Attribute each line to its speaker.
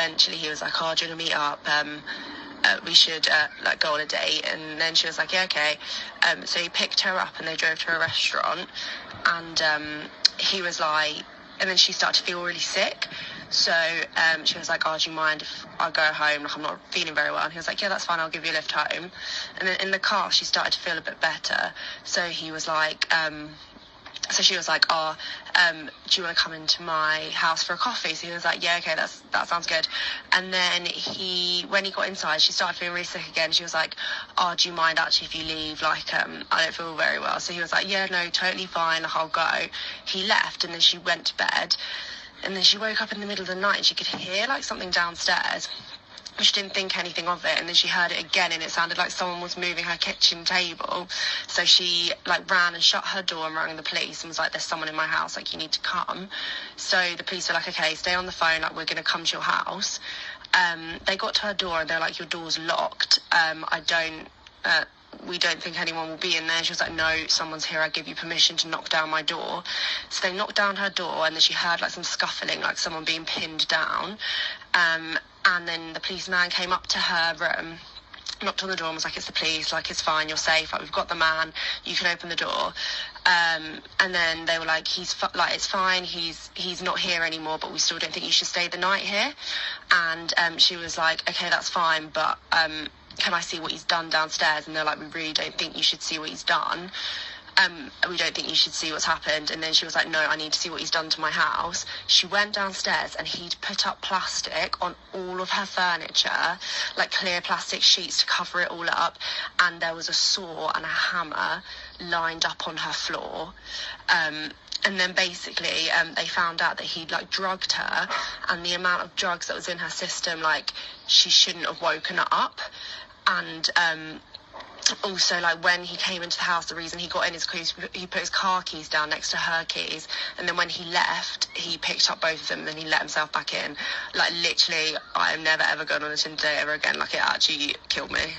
Speaker 1: eventually he was like, oh, do you want to meet up? We should like go on a date. And then she was like, yeah, okay. So he picked her up and they drove to a restaurant, and he was like, and then she started to feel really sick. So she was like, oh, do you mind if I go home? Like, I'm not feeling very well. And he was like, yeah, that's fine, I'll give you a lift home. And then in the car, she started to feel a bit better. So he was like, so she was like, oh, do you want to come into my house for a coffee? So he was like, yeah, okay, that sounds good. And then when he got inside, she started feeling really sick again. She was like, oh, do you mind actually if you leave? Like, I don't feel very well. So he was like, yeah, no, totally fine, like, I'll go. He left, and then she went to bed. And then she woke up in the middle of the night and she could hear like something downstairs. She didn't think anything of it, and then she heard it again, and it sounded like someone was moving her kitchen table. So she like ran and shut her door and rang the police and was like, there's someone in my house, like, you need to come. So the police were like, okay, stay on the phone, like, we're going to come to your house. They got to her door and they're like, your door's locked. We don't think anyone will be in there. She was like, no, someone's here, I give you permission to knock down my door. So they knocked down her door, and then she heard like some scuffling, like someone being pinned down. And then the policeman came up to her room, knocked on the door and was like, it's the police, like, it's fine, you're safe, like, we've got the man, you can open the door. And then they were like, it's fine, he's not here anymore, but we still don't think you should stay the night here. And she was like, okay, that's fine, but can I see what he's done downstairs? And they're like, we really don't think you should see what he's done. We don't think you should see what's happened. And then she was like, no, I need to see what he's done to my house. She went downstairs and he'd put up plastic on all of her furniture, like clear plastic sheets to cover it all up. And there was a saw and a hammer lined up on her floor. And then basically they found out that he'd like drugged her, and the amount of drugs that was in her system, like, she shouldn't have woken up. And also, like, when he came into the house, the reason he got in is because he put his car keys down next to her keys, and then when he left, he picked up both of them and then he let himself back in. Like, literally, I am never ever going on a Tinder date ever again. Like, it actually killed me.